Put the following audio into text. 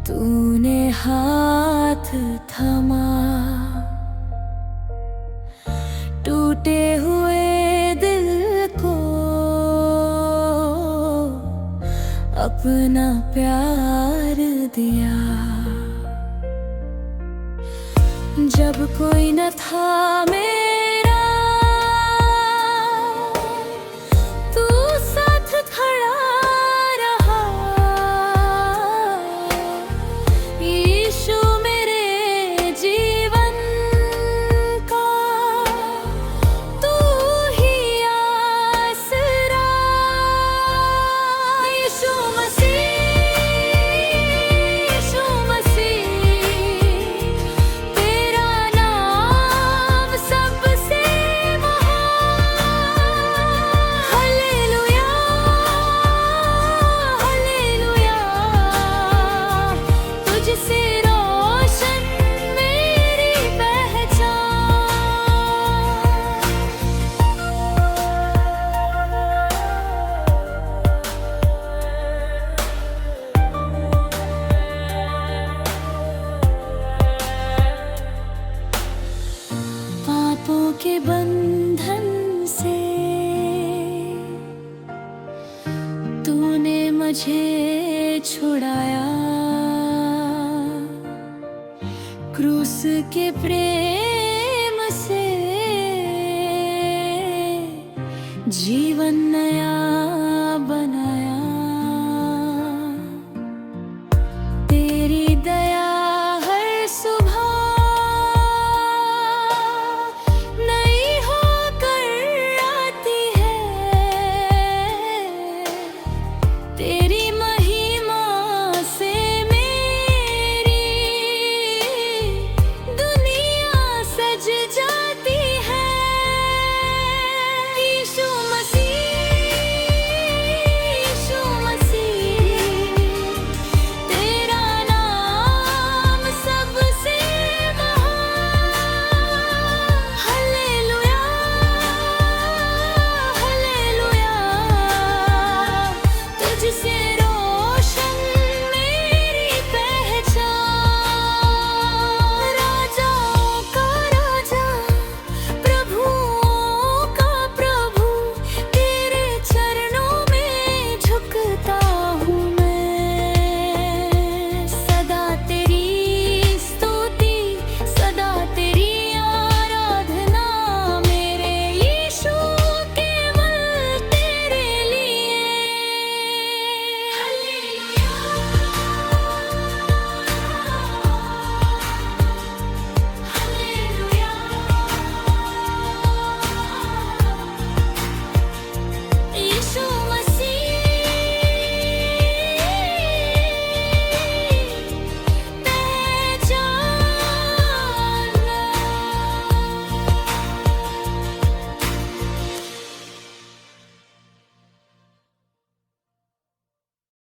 तूने हाथ थमा टूटे हुए दिल को अपना प्यार दिया। जब कोई न था मेरा तू साथ खड़ा रहा। यीशु मेरे जीवन का तू ही आसरा। यीशु मसीह, यीशु मसीह, तेरा नाम सबसे महान। हालेलुया, हालेलुया, तुझसे रोशन मेरी पापों के बंधन से तूने मुझे छुड़ाया। क्रूस के प्रेम से जीवन